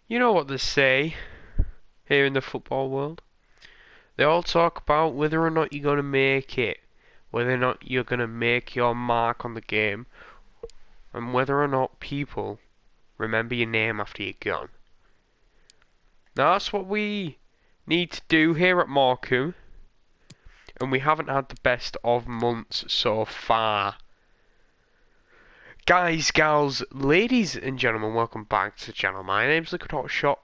You know what they say here in the football world? They all talk about whether or not you're going to make it, whether or not you're going to make your mark on the game, and whether or not people remember your name after you're gone. Now that's what we need to do here at Morecambe, and we haven't had the best of months so far. Guys, gals, ladies and gentlemen, welcome back to the channel. My name's Liquid Hot Shot,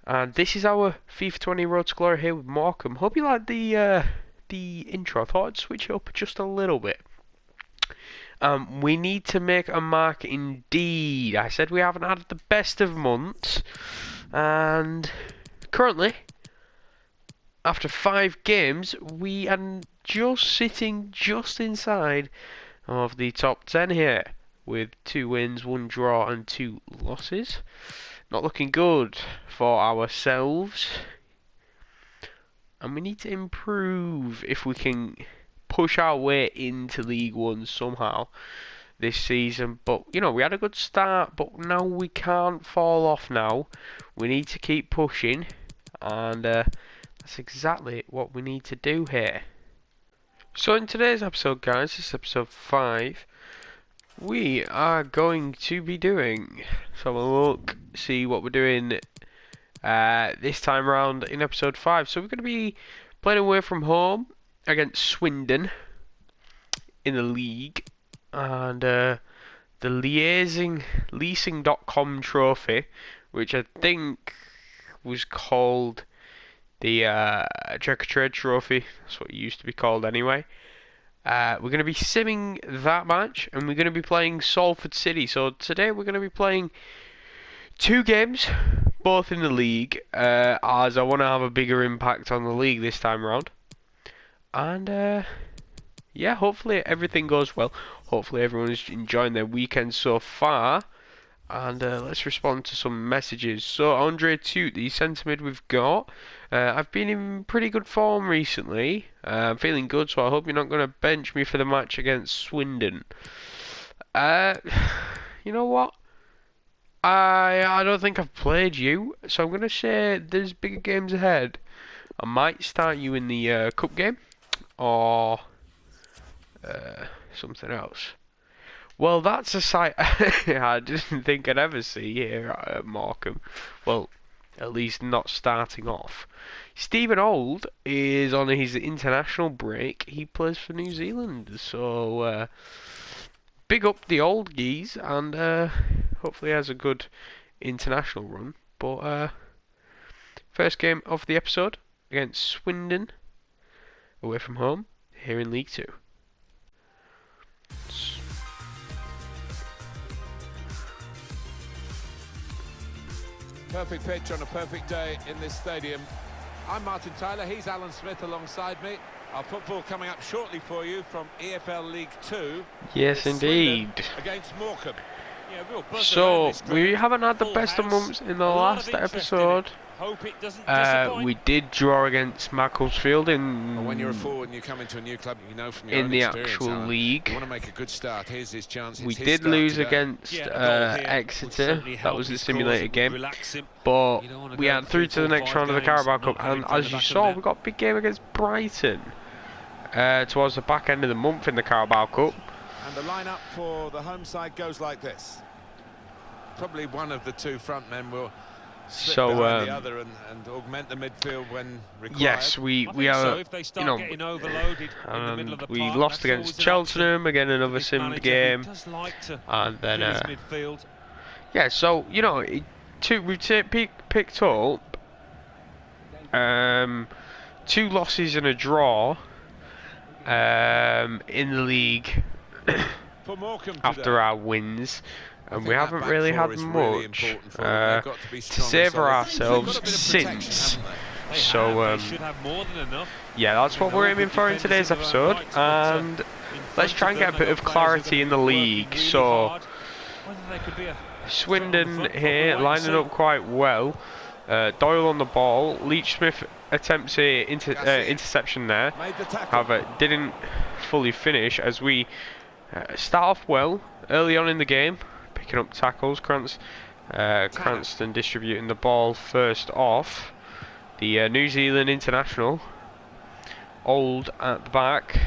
and this is our FIFA 20 Road to Glory here with Morecambe. Hope you like the intro. I thought I'd switch it up just a little bit. We need to make a mark indeed. I said we haven't had the best of months, and currently, after 5 games, we are just sitting just inside of the top 10 here, with 2 wins, 1 draw and 2 losses. Not looking good for ourselves, and we need to improve if we can push our way into League One somehow this season. But you know, we had a good start, but now we can't fall off. Now we need to keep pushing, and that's exactly what we need to do here. So in today's episode, guys, this is episode 5, we are going to be doing, so we'll look, see what we're doing this time around in episode 5. So we're going to be playing away from home against Swindon in the league, and the leasing.com trophy, which I think was called the Checker Trade Trophy. That's what it used to be called anyway. We're going to be simming that match, and we're going to be playing Salford City. So today we're going to be playing 2 games, both in the league, as I want to have a bigger impact on the league this time around. And yeah, hopefully everything goes well. Hopefully everyone's enjoying their weekend so far. And let's respond to some messages. So Andre Toot, the centre mid we've got. I've been in pretty good form recently. I'm feeling good, so I hope you're not going to bench me for the match against Swindon. You know what? I don't think I've played you, so I'm going to say there's bigger games ahead. I might start you in the cup game, or something else. Well, that's a sight I didn't think I'd ever see here at Morecambe. Well, at least not starting off. Stephen Old is on his international break. He plays for New Zealand. So, big up the old geese, and hopefully has a good international run. But, first game of the episode against Swindon, away from home, here in League 2. Perfect pitch on a perfect day in this stadium. I'm Martin Tyler, he's Alan Smith alongside me. Our football coming up shortly for you from EFL League 2. Yes, indeed. Against Morecambe. Yeah, so, we haven't had the best of months in the last episode. We did draw against Macclesfield in when you're a forward and you come into a new club, you know from your in the experience, actual Alan, league. you want to make a good start. Here's his chance. We did lose against Exeter. That was a simulated game, but we had through to the next round of the Carabao Cup, and as you saw, we got a big game against Brighton towards the back end of the month in the Carabao Cup. And the lineup for the home side goes like this. Probably one of the 2 front men will slip behind the other and augment the midfield when required. Yes, we are, you know, and we lost against Cheltenham, again another simmed game, and then yeah, so you know, we've picked up 2 losses and a draw in the league after our wins. And we haven't really had much to savour ourselves since. So, yeah, that's what we're aiming for in today's episode. And let's try and get a bit of clarity in the league. So, Swindon here, lining up quite well. Doyle on the ball. Leach-Smith attempts a interception there. However, didn't fully finish as we start off well early on in the game. Picking up tackles. Krantz Cranston distributing the ball first off. The New Zealand international. Old at the back.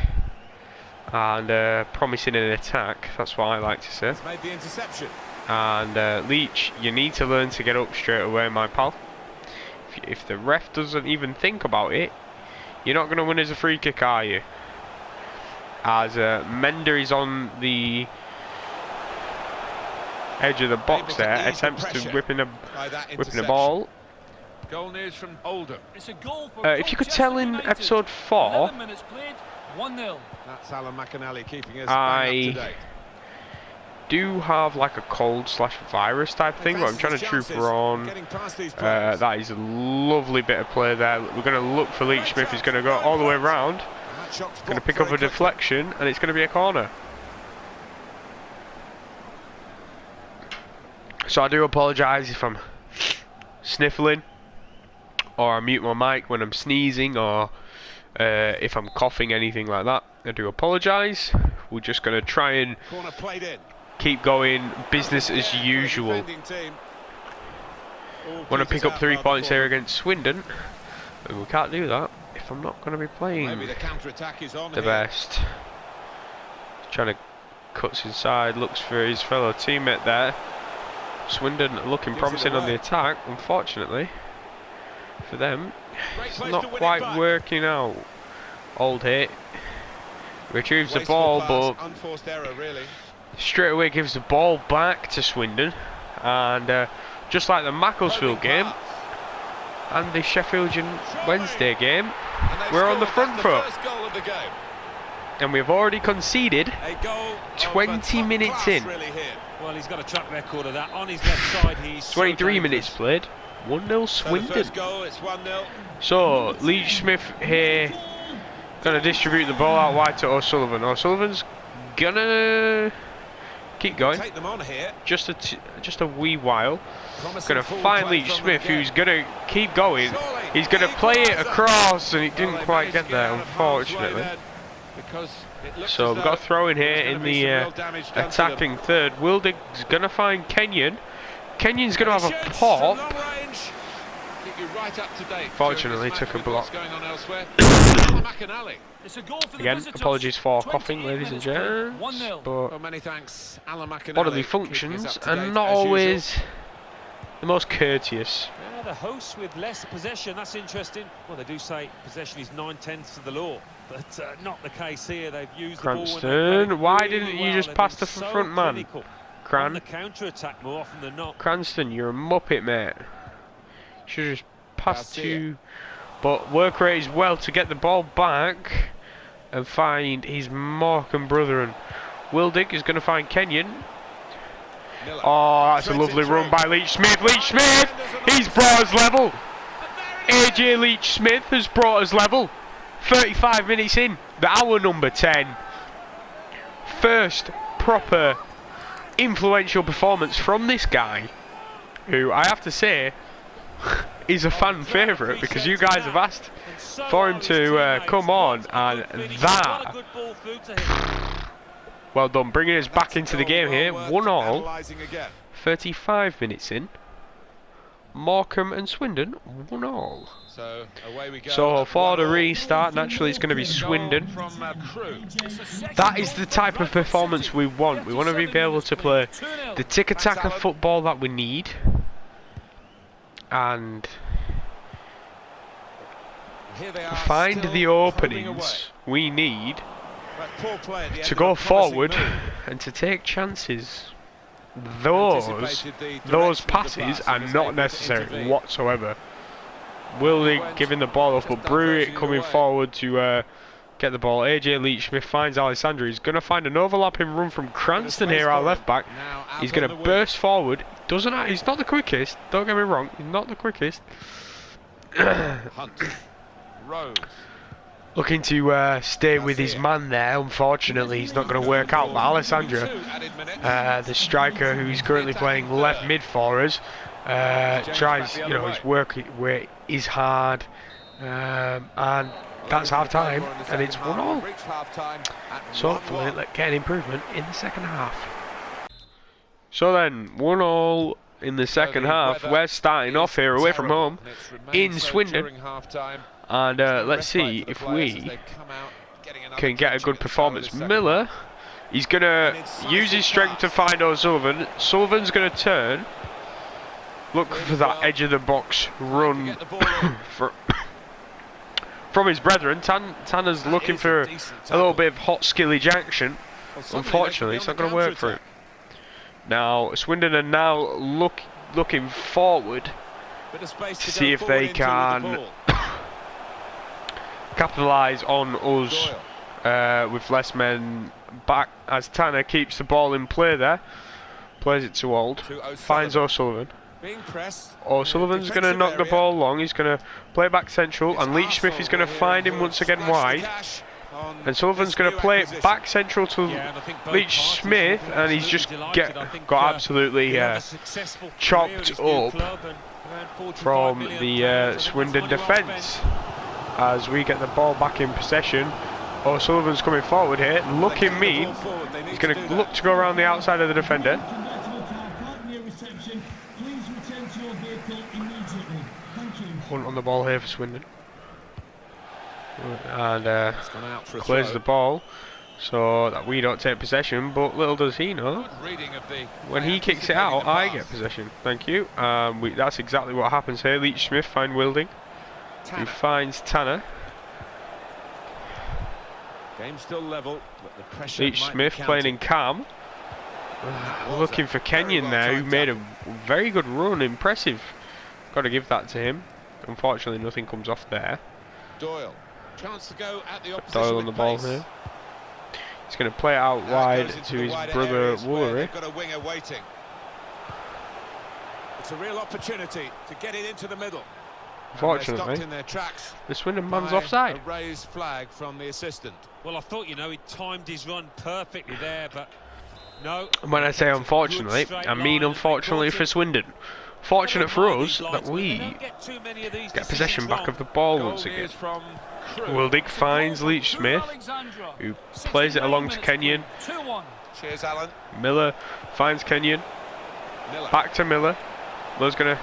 And promising an attack. That's what I like to say. Made the interception. And Leach, you need to learn to get up straight away, my pal. If the ref doesn't even think about it, you're not going to win as a free kick, are you? As Mender is on the edge of the box there, attempts to whipping the ball. Goal news from Oldham. It's a goal for If you could tell in episode 4, 11 minutes played, 1-0. That's Alan McAnally keeping us up to date. Do have like a cold/virus type thing, but I'm trying to troop her on. That is a lovely bit of play there. We're going to look for Leach Smith. He's going to go all the way around. Going to pick up a deflection, and it's going to be a corner. So I do apologise if I'm sniffling, or I mute my mic when I'm sneezing, or if I'm coughing, anything like that. I do apologise. We're just going to try and keep going, business as usual. Want to pick up 3 points here against Swindon, and we can't do that if I'm not going to be playing the best. Trying to cuts inside, looks for his fellow teammate there. Swindon looking promising on the attack. Unfortunately for them, it's not quite working out. Old hit retrieves the ball, but straight away gives the ball back to Swindon. And just like the Macclesfield game and the Sheffield Wednesday game, we're on the front foot. And we've already conceded 20 minutes in. Well, he's got a track record of that. On his left side, he's 23 minutes played. 1-0 Swindon. So, Leach Smith here going to distribute the ball out wide to O'Sullivan. O'Sullivan's going to keep going. Just a wee while. Going to find Leach Smith, who's going to keep going. He's going to play it across, and he didn't quite get there, unfortunately. So we've got a throw in here in the attacking third. Wildig's going to find Kenyon. Kenyon's going to have a pop. Fortunately, took a block. Again, apologies for coughing, ladies and gents. But bodily functions are not always the most courteous. Yeah, the hosts with less possession, that's interesting. Well, they do say possession is 9/10 of the law, but not the case here. They've used Cranston, the ball. Why didn't you just pass the front man? On the counter-attack more often than not. Cranston, you're a muppet, mate. Should have just passed to. But work rate is well to get the ball back and find his Morecambe brethren. Wildig is going to find Kenyon. Oh, that's a lovely run by Leach Smith. Leach Smith, he's brought us level. AJ Leach Smith has brought us level. 35 minutes in, the hour number 10. First proper influential performance from this guy, who I have to say is a fan favourite, because you guys have asked for him to come on, and that, well done, bringing us back into the game here. 1-1, 35 minutes in. Morecambe and Swindon 1-1. So for the restart, naturally it's going to be Swindon. That is the type of performance we want. We want to be able to play the tick-a-tack of football that we need, and find the openings we need to go forward and to take chances. Those passes are not necessary whatsoever. Wildig giving the ball off, but Brewitt coming forward to get the ball. AJ Leach Smith finds Alessandro. He's going to find an overlapping run from Cranston here, our left back. He's going to burst forward. He's not the quickest, don't get me wrong, he's not the quickest. Looking to stay with his man there. Unfortunately, he's not going to work out. But Alessandro, the striker who's currently playing left mid for us, tries, his work rate is hard, and that's half time, and it's 1-1. So hopefully, let's get an improvement in the second half. So then, 1-1, in the second half. We're starting off here away from home in Swindon. And let's see if we can get a good performance. Miller, he's going to use his strength to find O'Sullivan. Sullivan's going to turn. Look for that edge of the box run from his brethren. Tanner's looking for a little bit of hot skillage action. Unfortunately, it's not going to work for him. Now, Swindon are now looking forward to see if they can capitalise on us with less men back, as Tanner keeps the ball in play there. Plays it to Old. Finds O'Sullivan. O'Sullivan's going to knock the ball long. He's going to play back central, and Leach Smith is going to find him once again wide. And Sullivan's going to play it back central to Leach Smith, and he's just got absolutely chopped up from the Swindon defence. As we get the ball back in possession, O'Sullivan's coming forward here, looking mean. He's going to look to go around the outside of the defender. Hunt on the ball here for Swindon. And clears the ball so that we don't take possession, but little does he know, when he kicks it out, I get possession. Thank you. That's exactly what happens here. Leach Smith finds Wilding, who finds Tanner. Game still level, but the pressure Leach Smith playing in calm. Looking for Kenyon there, who made a very good run. Impressive. Got to give that to him. Unfortunately, nothing comes off there. Doyle. Chance to go at the opposition. Doyle on the ball here. He's going to play it out wide to his brother Woolery. Got a winger waiting. It's a real opportunity to get it into the middle. Unfortunately, the Swindon man's offside. A raised flag from the assistant. Well, I thought, you know, he timed his run perfectly there, but no. And when I say unfortunately, I mean unfortunately for Swindon. Fortunate for us that we get possession back of the ball once again. Wildig finds Leach Smith, who plays it along to Kenyon. Cheers, Alan. Miller finds Kenyon. Back to Miller. Miller's going to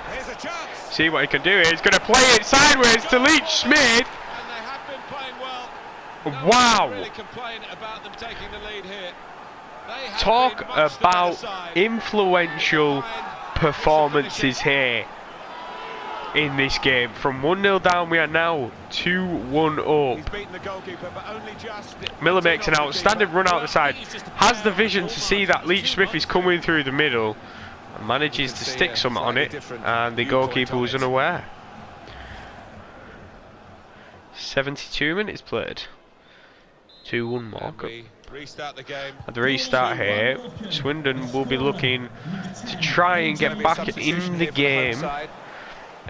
see what he can do. He's going to play it sideways to Leach Smith. Wow! Talk about influential performances here in this game. From 1-0 down, we are now 2-1 up. Miller makes an outstanding run out the side, has the vision to see that Leach Smith is coming through the middle, and manages to stick something on it, and the goalkeeper was unaware. 72 minutes played. 2-1 Morecambe. At the restart here, Swindon will be looking to try and get back in the game.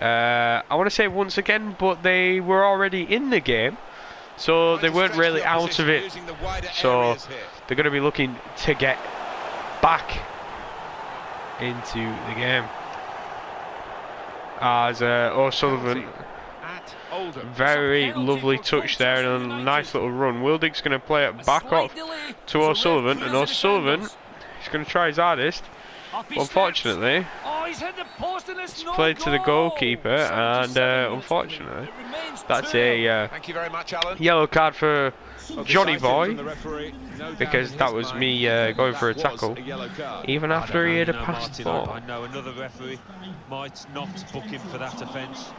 I want to say once again, but they were already in the game, so they weren't really out of it. So they're going to be looking to get back into the game. As O'Sullivan, very lovely touch there and a nice little run. Wildig's going to play it back off to O'Sullivan, and O'Sullivan is going to try his hardest. But unfortunately, it's played to the goalkeeper, and unfortunately, that's a yellow card for Johnny Boy, because that was me going for a tackle, even after he had a passed ball. I know another referee might not book him for that offence.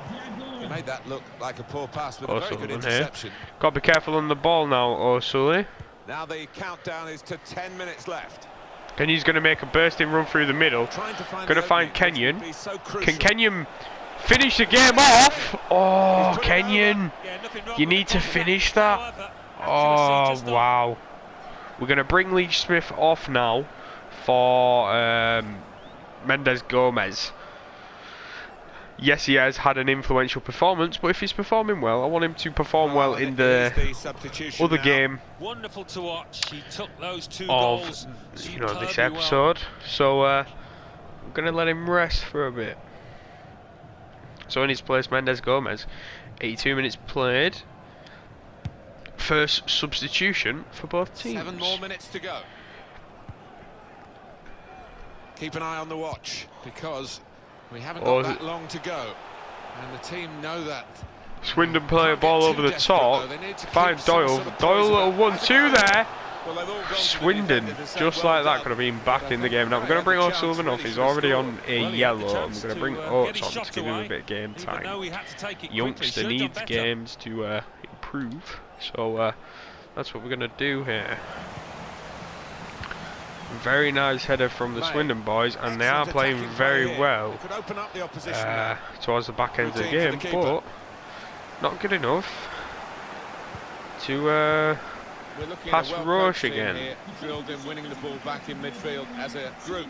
He made that look like a poor pass with a very good interception. Got to be careful on the ball now, O'Sully. Now the countdown is to 10 minutes left. Kenyon's going to make a bursting run through the middle. Going to find Kenyon. Can Kenyon finish the game off? Oh, Kenyon, you need to finish that. Oh, wow. We're going to bring Leach Smith off now for Mendes Gomez. Yes, he has had an influential performance, but if he's performing well, I want him to perform well in the other game Wonderful to watch. He took those two of goals this episode. So I'm going to let him rest for a bit. So in his place, Mendes Gomez, 82 minutes played. First substitution for both teams. 7 more minutes to go. Keep an eye on the watch, because we haven't got that long to go. And the team know that. Swindon play a ball over the top. Finds Doyle. Doyle, little 1-2 there. Swindon, just like that, could have been back in the game. Now we're going to bring O'Sullivan off. He's already on a yellow. And we're going to bring Oates on to give him a bit of game time. Youngster needs games to improve. So that's what we're going to do here. Very nice header from the Swindon boys, and they are playing very well towards the back end of the game, but not good enough to pass Roche again. Drilled in, winning the ball back in midfield as a group.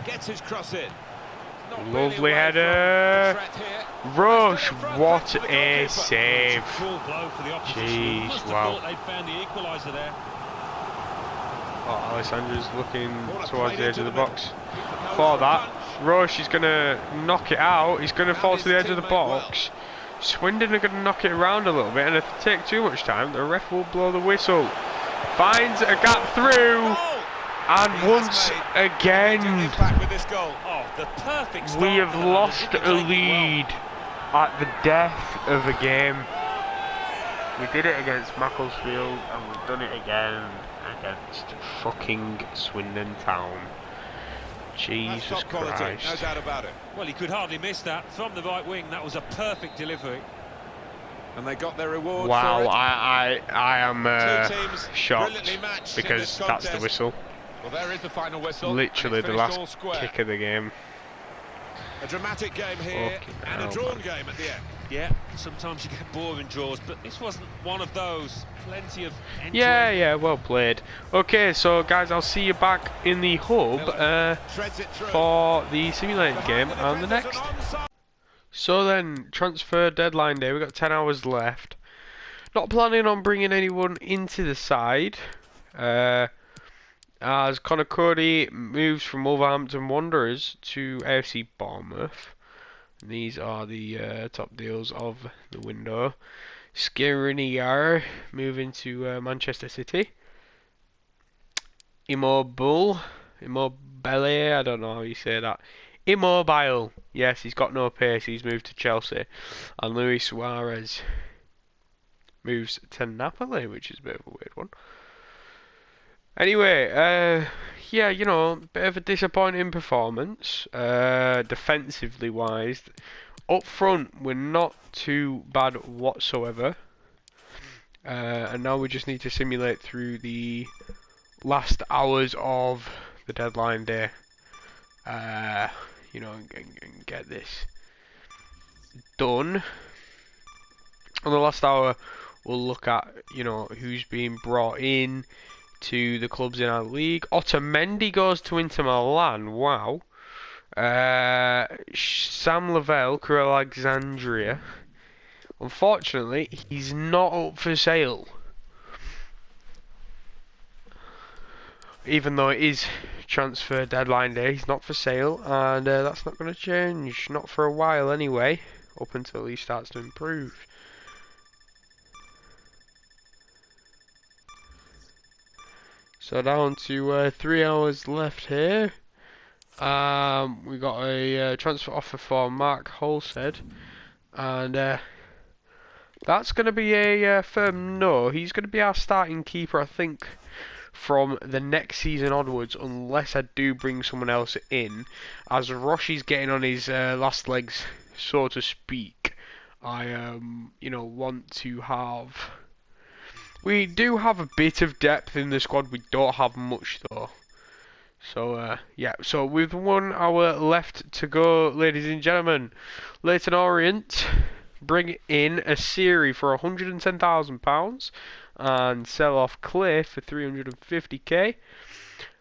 Gets his cross in. Lovely header. Roche, what a save. Jeez, wow. Oh, Alessandra's looking towards the edge of the box for that. Roche is going to knock it out. He's going to fall to the edge of the box. Swindon are going to knock it around a little bit, and if they take too much time, the ref will blow the whistle. Finds a gap through, and once again, we have lost a lead at the death of a game. We did it against Macclesfield, and we've done it again against fucking Swindon Town. Jesus Christ. No doubt about it. Well, he could hardly miss that from the right wing. That was a perfect delivery. And they got their reward. Wow, for it. I am shocked because that's the whistle. Well, there is the final whistle. Literally the last kick of the game. A dramatic game here and a drawn game at the end. Yeah, sometimes you get boring draws, but this wasn't one of those. Plenty of entry. Yeah, well played. Okay, so guys, I'll see you back in the hub for the simulated game and the next. So then, transfer deadline day. We've got 10 hours left. Not planning on bringing anyone into the side. As Connor Cody moves from Wolverhampton Wanderers to AFC Bournemouth. These are the top deals of the window. Skriniar moving to Manchester City. Immobile, I don't know how you say that. Immobile, yes, he's got no pace. He's moved to Chelsea, and Luis Suarez moves to Napoli, which is a bit of a weird one. Anyway, yeah, you know, bit of a disappointing performance, defensively wise. Up front, we're not too bad whatsoever. And now we just need to simulate through the last hours of the deadline day. You know, and get this done. On the last hour, we'll look at, you know, who's being brought in to the clubs in our league. Otamendi goes to Inter Milan. Wow. Sam Lavelle, Crew Alexandria. Unfortunately, he's not up for sale. Even though it is transfer deadline day, he's not for sale, and that's not going to change. Not for a while anyway, up until he starts to improve. So down to 3 hours left here. We got a transfer offer for Mark Holstead, and that's going to be a firm no. He's going to be our starting keeper, I think, from the next season onwards, unless I do bring someone else in. As Roshi's getting on his last legs, so to speak, I you know, want to have. We do have a bit of depth in the squad. We don't have much though. So yeah. So with 1 hour left to go, ladies and gentlemen, Leyton Orient bring in a Siri for £110,000 and sell off Clay for 350k.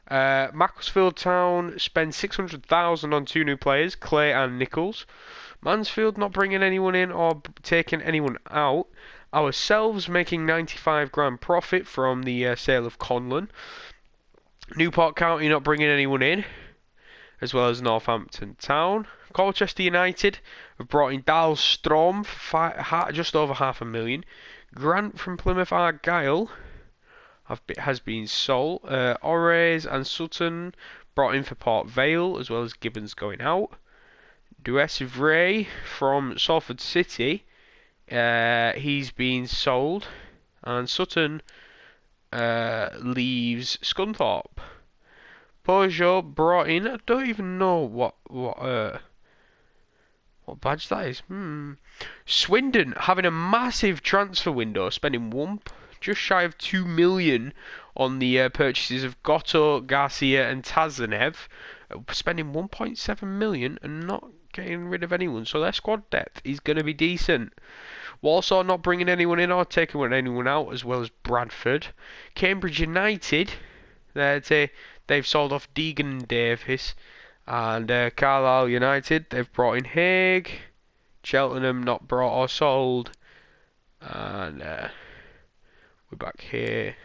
Macclesfield Town spend 600,000 on 2 new players, Clay and Nichols. Mansfield not bringing anyone in or taking anyone out. Ourselves making 95 grand profit from the sale of Conlon. Newport County not bringing anyone in, as well as Northampton Town. Colchester United have brought in Dahlstrom for just over £500,000. Grant from Plymouth Argyle has been sold. Ores and Sutton brought in for Port Vale, as well as Gibbons going out. Duesivray from Salford City, he's been sold, and Sutton leaves Scunthorpe. Peugeot brought in, I don't even know what badge that is. Swindon having a massive transfer window, spending just shy of 2 million on the purchases of Goto, Garcia and Tazanev, spending 1.7 million and not getting rid of anyone, so their squad depth is going to be decent. Walsall not bringing anyone in or taking anyone out, as well as Bradford. Cambridge United, they've sold off Deegan and Davis. And Carlisle United, they've brought in Haig. Cheltenham not brought or sold. And we're back here.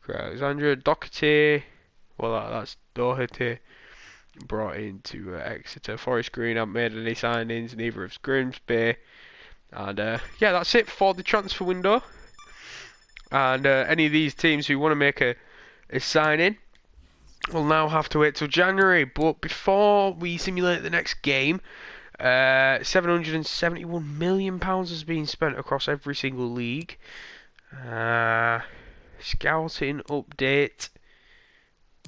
Alexandra Doherty, well that's Doherty, brought into Exeter. Forest Green haven't made any signings, neither has Grimsby. And yeah, that's it for the transfer window. And any of these teams who want to make a signing will now have to wait till January. But before we simulate the next game, £771 million has been spent across every single league. Scouting update.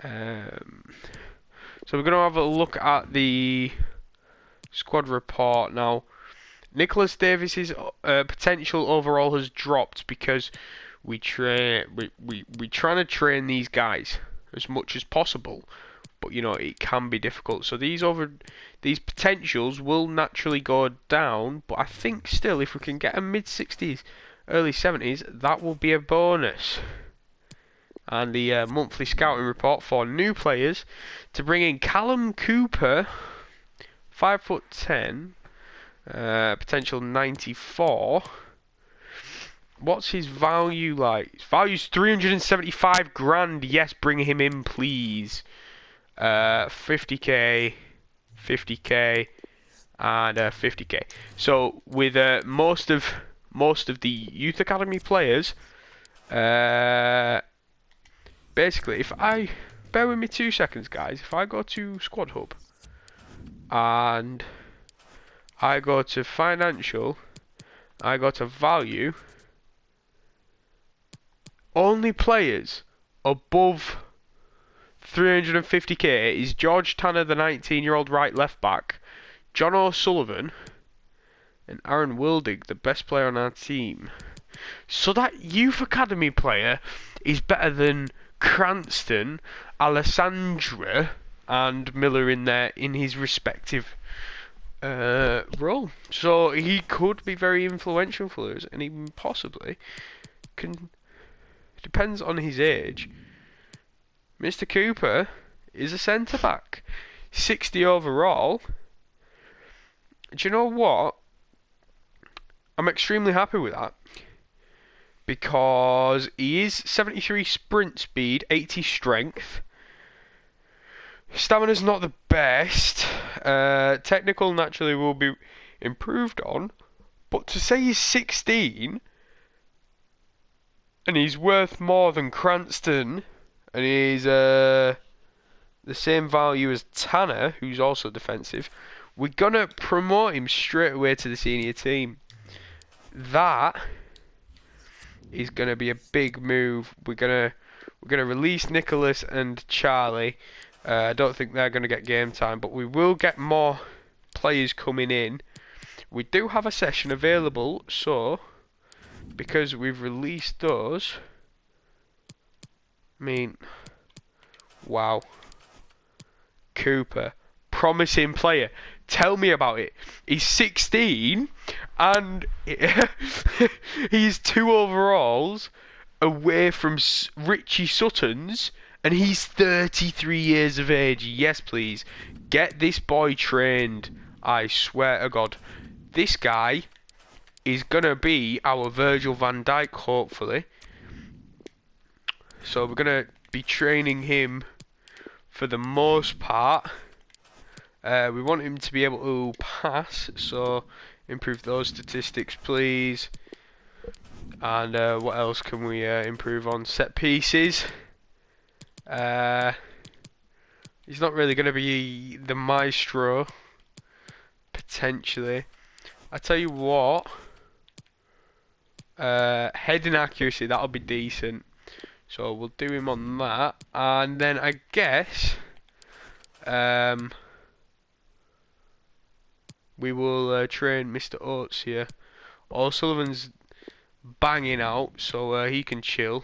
So we're going to have a look at the squad report now. Nicholas Davis's potential overall has dropped because we're trying to train these guys as much as possible, but you know it can be difficult. So these potentials will naturally go down, but I think still if we can get a mid-60s, early 70s, that will be a bonus. And the monthly scouting report for new players to bring in Callum Cooper, 5'10", potential 94. What's his value like? His value's 375 grand. Yes, bring him in, please. 50k, 50k, and 50k. So with most of the youth academy players, basically, if I bear with me 2 seconds, guys. If I go to Squad Hub and I go to financial, I go to value. Only players above 350k is George Tanner, the 19-year-old right left back, John O'Sullivan, and Aaron Wildig, the best player on our team. So that youth academy player is better than Cranston, Alessandra, and Miller in his respective role. So he could be very influential for us, and even possibly can. Depends on his age. Mr. Cooper is a centre back, 60 overall. Do you know what? I'm extremely happy with that, because he is 73 sprint speed, 80 strength. Stamina's not the best. Technical naturally will be improved on, but to say he's 16 and he's worth more than Cranston, and he's the same value as Tanner, who's also defensive, we're gonna promote him straight away to the senior team. That is gonna be a big move. We're gonna release Nicholas and Charlie. I don't think they're gonna get game time, but we will get more players coming in. We do have a session available, so because we've released those, I mean, wow. Cooper, promising player. Tell me about it. He's 16 and he's 2 overalls away from Richie Sutton's, and he's 33 years of age. Yes, please. Get this boy trained. I swear to God. This guy is going to be our Virgil van Dijk, hopefully. So we're going to be training him for the most part. We want him to be able to pass, so improve those statistics, please. And what else can we improve on? Set pieces. He's not really going to be the maestro, potentially. I tell you what, heading accuracy, that'll be decent. So we'll do him on that. And then I guess we will train Mr. Oates here. O'Sullivan's banging out, so he can chill.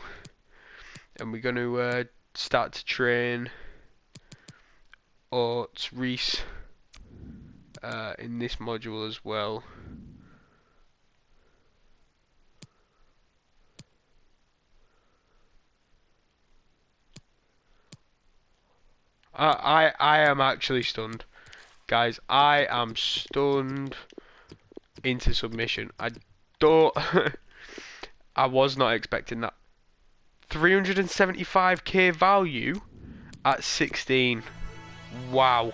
And we're going to start to train Oates, Reese in this module as well. I am actually stunned, guys. I am stunned into submission. I don't. I was not expecting that. 375k value at 16. Wow.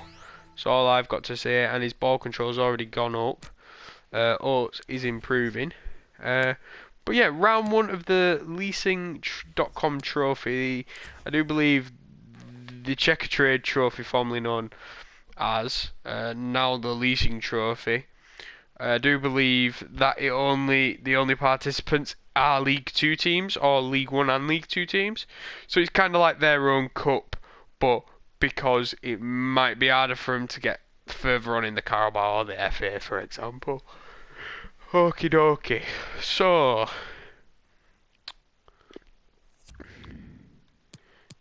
That's all I've got to say. And his ball control's already gone up. Oates is improving. But yeah, round 1 of the leasing.com trophy. I do believe the Checker Trade trophy, formerly known as now the leasing trophy. I do believe that the only participants are League 2 teams, or League 1 and League 2 teams. So it's kind of like their own cup, but because it might be harder for them to get further on in the Carabao or the FA, for example. Okie dokie. So,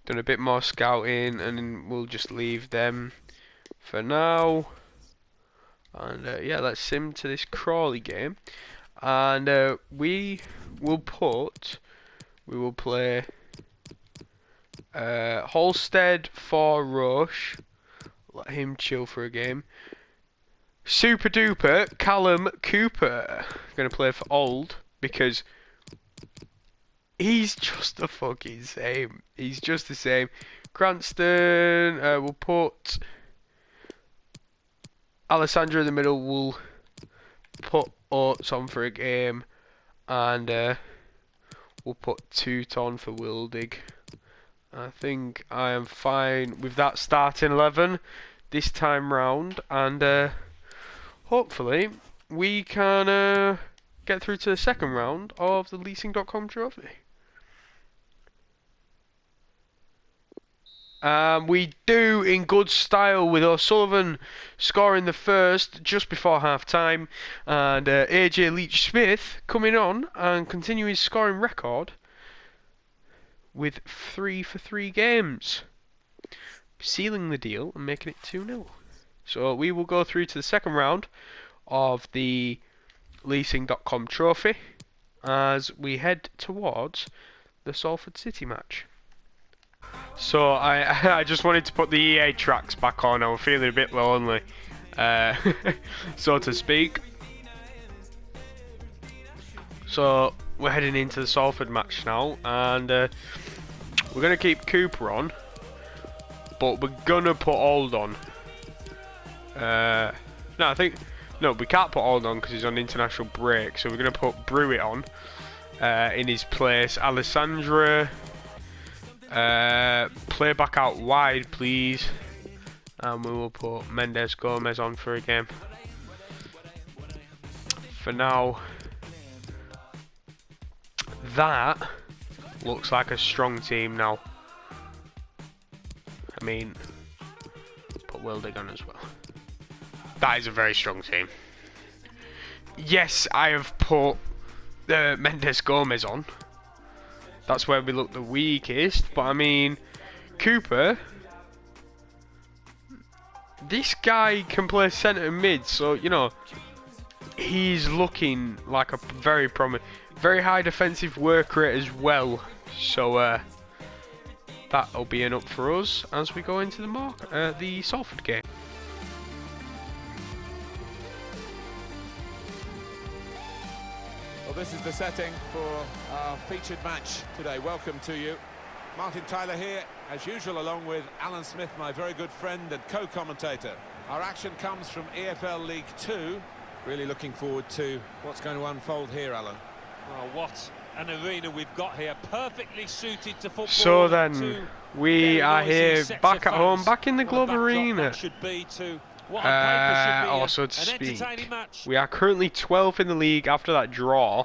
done a bit more scouting, and then we'll just leave them for now. And yeah, let's sim to this Crawley game, and we will play Halstead for Roche. Let him chill for a game. Super duper Callum Cooper gonna play for Old because he's just the fucking same. He's just the same. Cranston, we'll put Alessandro in the middle. We'll put Oates on for a game, and we'll put Toot on for Wildig. I think I am fine with that starting 11 this time round, and hopefully we can get through to the second round of the leasing.com trophy. We do in good style with O'Sullivan scoring the first just before half time, and AJ Leach-Smith coming on and continuing his scoring record with 3 for 3 games, sealing the deal and making it 2-0. So we will go through to the second round of the leasing.com trophy as we head towards the Salford City match. So I just wanted to put the EA tracks back on. I was feeling a bit lonely, so to speak. So we're heading into the Salford match now, and we're going to keep Cooper on, but we're going to put Old on. No, we can't put Old on because he's on international break, so we're going to put Brewitt on in his place. Alessandra, play back out wide, please. And we will put Mendes Gomez on for a game. For now, that looks like a strong team now. I mean, put Wildig on as well. That is a very strong team. Yes, I have put Mendes Gomez on. That's where we look the weakest. But I mean, Cooper, this guy can play centre and mid, so you know he's looking like a very very high defensive work rate as well. So that'll be an up for us as we go into the Salford game. Well, this is the setting for our featured match today. Welcome to you. Martin Tyler here, as usual, along with Alan Smith, my very good friend and co-commentator. Our action comes from EFL League 2. Really looking forward to what's going to unfold here, Alan. Well, what an arena we've got here, perfectly suited to football. So then, we are here back at home, back in the Globe Arena. Should be to what on paper should be also to an speak, entertaining match. we are currently 12th in the league after that draw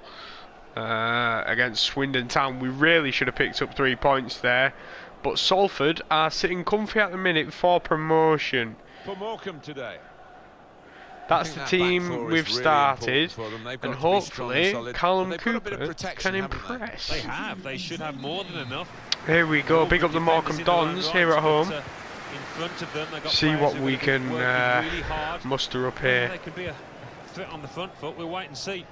against Swindon Town. We really should have picked up 3 points there, but Salford are sitting comfy at the minute for promotion. For Morecambe today. That's the team we've started, and hopefully Callum Cooper can impress. They have. They should have more than enough. Here we go, big up the Morecambe Dons here at home. In front of them, they've got See what players we who are gonna can be working really hard. muster up Yeah, here. they could be a threat on the front foot. We'll wait and see.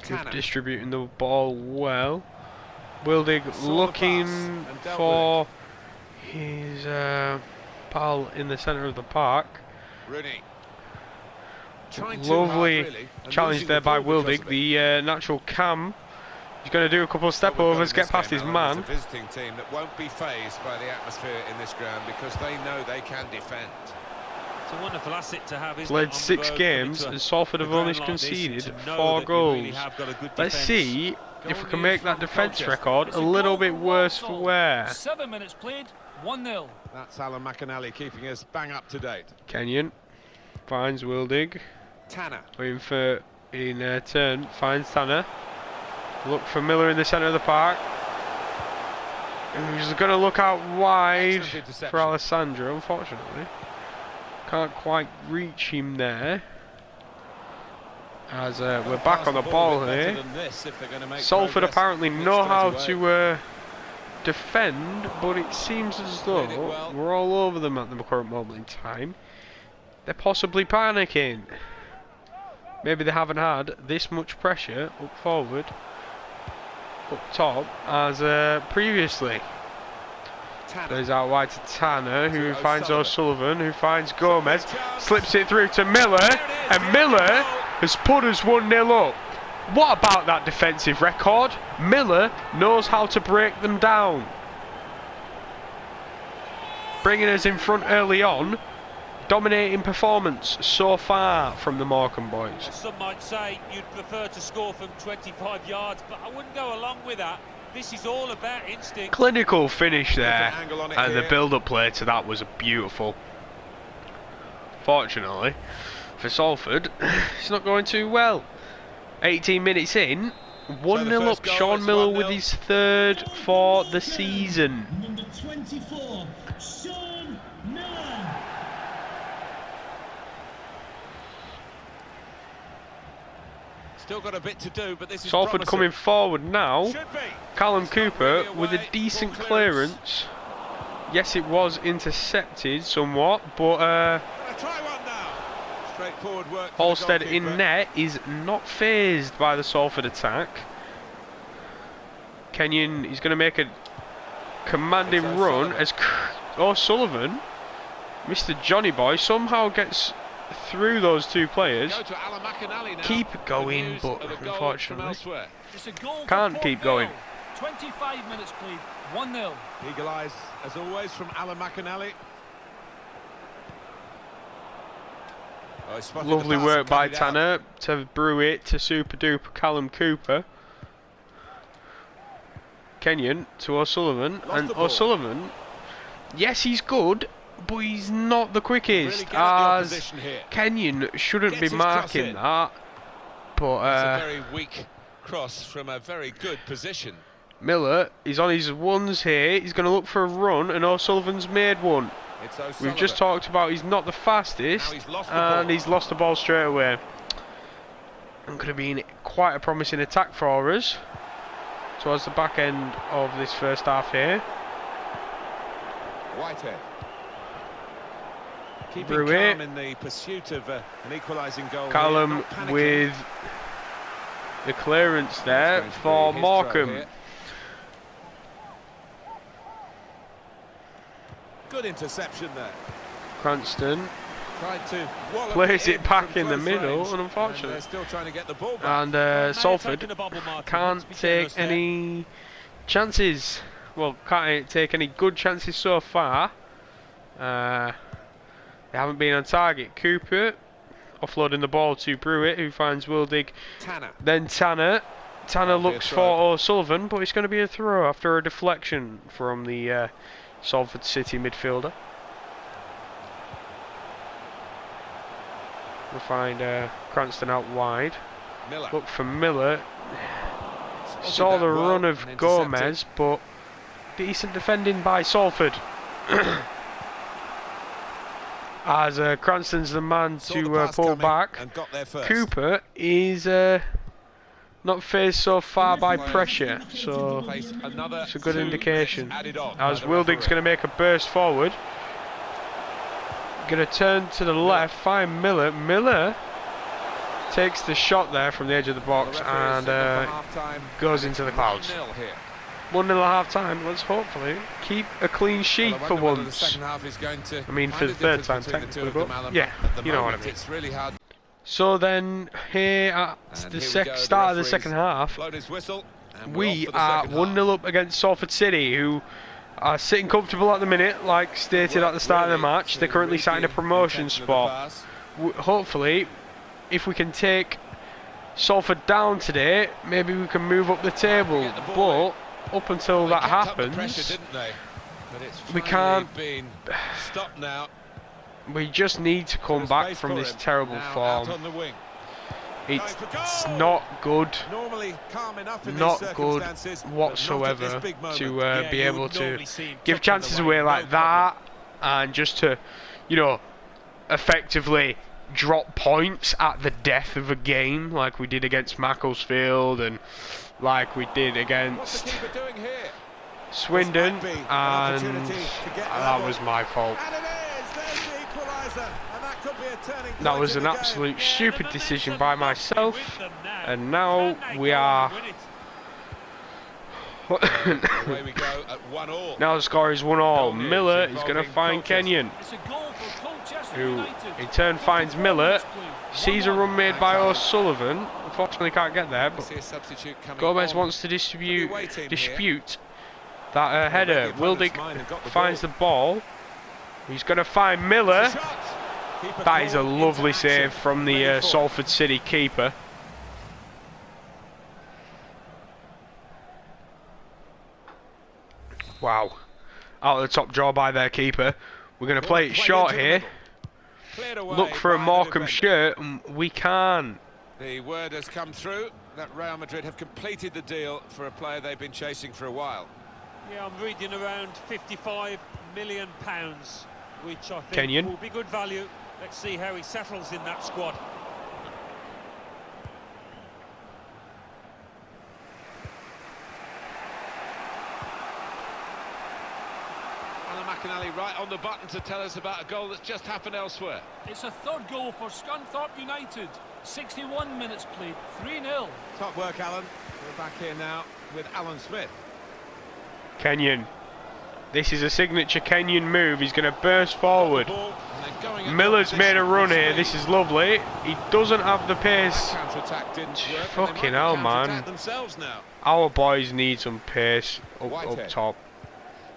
Cooper distributing the ball well. Wildig looking for his pal in the centre of the park. Rooney. Lovely challenge there by Wildig. The natural cam. He's going to do a couple of step overs, get past his man. It's a visiting team that won't be fazed by the atmosphere in this ground because they know they can defend. It's a wonderful asset to have. Played 6 games and Salford have only conceded 4 goals. Let's see if we can make that defence record a little bit worse for wear. 7 minutes played, 1-0. That's Alan McAnally keeping us bang up to date. Kenyon finds Wildig. Tanner. Waiting for in turn, finds Tanner. Look for Miller in the centre of the park. He's going to look out wide for Alessandro, unfortunately. Can't quite reach him there. As we're back on the ball here. Salford apparently know how to defend, but it seems as though we're all over them at the current moment in time. They're possibly panicking. Maybe they haven't had this much pressure up forward, up top, as previously. Plays out wide to Tanner, who finds O'Sullivan, who finds Gomez, slips it through to Miller, and Miller has put us 1-0 up. What about that defensive record? Miller knows how to break them down. Bringing us in front early on. Dominating performance so far from the Morecambe boys. Some might say you'd prefer to score from 25 yards, but I wouldn't go along with that. This is all about instinct. Clinical finish there, and the build-up play to that was beautiful. Fortunately for Salford, it's not going too well. 18 minutes in, 1-0 up. Sean Miller with his 3rd for the season. Number 24, Sean Miller. Still got a bit to do, but this is Salford coming forward now. Callum Cooper with a decent clearance. Yes, it was intercepted somewhat, but Halstead in net is not phased by the Salford attack. Kenyon, he's going to make a commanding run as O'Sullivan, Mr. Johnny Boy, somehow gets through those 2 players. Keep going, but unfortunately can't keep going. 25 minutes played, 1-0. Eagle eyes, as always, from Alan McAnally. Lovely work by Tanner to brew it to super duper Callum Cooper. Kenyon to O'Sullivan, and O'Sullivan, yes, he's good, but he's not the quickest, as Kenyon shouldn't be marking that. But it's a very weak cross from a very good position. Miller, he's on his ones here. He's going to look for a run, and O'Sullivan's made one. We've just talked about he's not the fastest, and he's lost the ball straight away. And could have been quite a promising attack for us towards the back end of this first half here. Whitehead. Keeping calm in the pursuit of an equalising goal. Callum with the clearance there for Morecambe. Good interception there. Cranston tried to plays it back in the middle, and unfortunately, still trying to get the ball back. And Salford can't take any chances. Well, can't take any good chances so far. They haven't been on target. Cooper offloading the ball to Brewitt, who finds Wildig. Tanner. Then Tanner Tanner looks for O'Sullivan, but it's going to be a throw after a deflection from the Salford City midfielder. We'll find Cranston out wide. Miller. Look for Miller. Saw the run of Gomez, but decent defending by Salford. As Cranston's the man to pull back. Cooper is not phased so far by pressure, so it's a good indication. As Wildig's going to make a burst forward. Going to turn to the left, find Miller. Miller takes the shot there from the edge of the box and goes into the clouds. 1-0 at half time. Let's hopefully keep a clean sheet for once. I mean, for the third time technically, but yeah, you know what I mean. So then, here at the start of the second half, we are 1-0 up against Salford City, who are sitting comfortable at the minute, like stated at the start of the match. They're currently sat in a promotion spot. Hopefully, if we can take Salford down today, maybe we can move up the table. But up until that happens, we can't. We just need to come back from this terrible form. It's not good, whatsoever to be able to give chances away like that and just to, you know, effectively drop points at the death of a game like we did against Macclesfield and like we did against Swindon, and that was my fault. That was an absolute stupid decision by myself, and now we are. Now the score is 1-1. Miller is going to find Kenyon, who in turn finds Miller. Sees a run made by O'Sullivan. Unfortunately, can't get there, but Gomez wants to dispute that header. Wildig finds the ball. He's going to find Miller. That is a lovely save from the Salford City keeper. Wow. Out of the top draw by their keeper. We're going to play it short here. Look for a Morecambe shirt, and we can. The word has come through that Real Madrid have completed the deal for a player they've been chasing for a while. Yeah, I'm reading around £55 million, which I think Kenyon will be good value. Let's see how he settles in that squad. Alan McInally right on the button to tell us about a goal that's just happened elsewhere. It's a third goal for Scunthorpe United. 61 minutes played, 3-0. Top work, Alan. We're back here now with Alan Smith. Kenyon. This is a signature Kenyon move. He's going to burst forward. Miller's made a run here. This is lovely. He doesn't have the pace. Fucking hell, man. Our boys need some pace up top.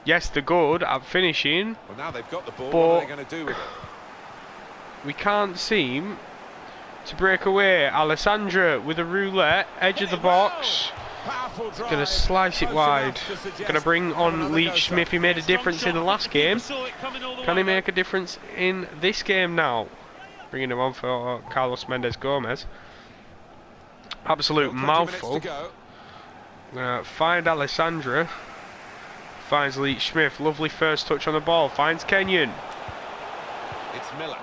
Yes, they're good at finishing. Well, now they've got the ball. But what are they going to do with it? We can't seem to break away. Alessandra with a roulette, edge of the box. Going to slice it wide. Going to bring on Leach Smith. He made a difference in the last game. Can he make a difference in this game now? Bringing him on for Carlos Mendes Gomez. Absolute mouthful. Find Alessandra. Finds Leach Smith. Lovely first touch on the ball. Finds Kenyon. It's Miller.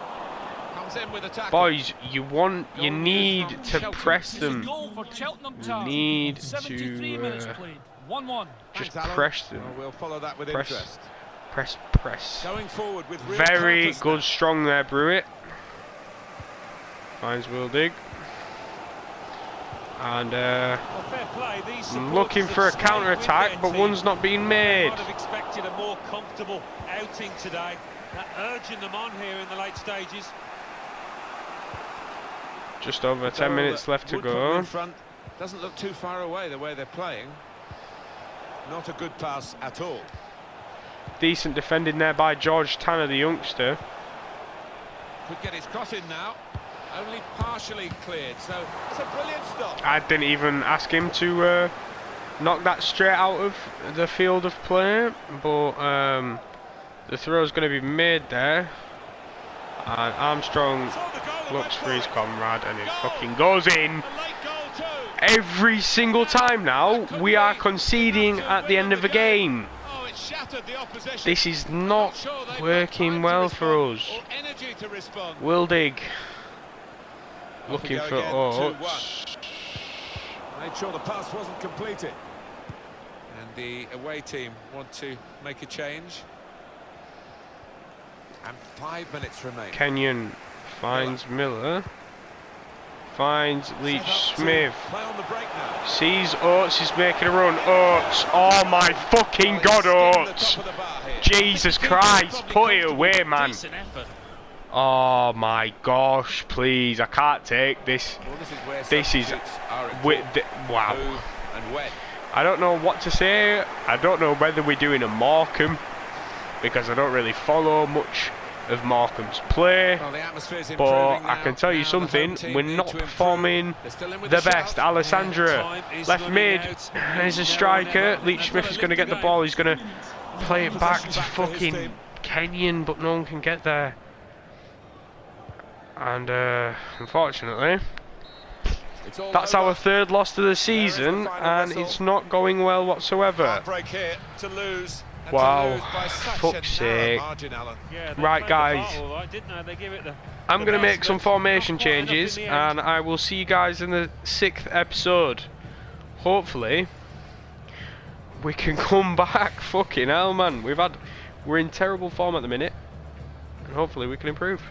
Boys, you need to press them. You need to just press them. We'll follow that with interest. Press. Going forward with very good, strong there, Brewitt. Finds Wildig. And looking for a counter-attack, but one's not being made. I'd have expected a more comfortable outing today. That urging them on here in the late stages. Just over 10 minutes left to go. Doesn't look too far away the way they're playing. Not a good pass at all. Decent defending there by George Tanner, the youngster. Could get his cross in now. only partially cleared, so it's a brilliant stop. I didn't even ask him to knock that straight out of the field of play, but the throw's going to be made there, and Armstrong looks for his comrade, and it fucking goes in. Every single time now, we are conceding at the end of the game. This is not working well for us. Wildig looking for Oates. Made sure the pass wasn't completed. And the away team want to make a change. And 5 minutes remain. Kenyon finds Miller. Finds Leach Smith. Sees Oates is making a run. Oates. Oh my fucking god, Oates. Jesus Christ. Put it away, man. Oh my gosh, please. I can't take this. This is... Wow. I don't know what to say. I don't know whether we're doing a Morecambe, because I don't really follow much of Morecambe's play, but I can tell you something, we're not performing the best. Alessandra, left mid, is a striker. Leach Smith is going to get the ball, he's going to play it back to fucking Kenyon, but no one can get there. And unfortunately, that's our third loss of the season, and it's not going well whatsoever. Wow, fuck's sake. Right guys, I'm going to make some formation changes, and I will see you guys in the 6th episode. Hopefully we can come back. Fucking hell, man, we're in terrible form at the minute, and hopefully we can improve.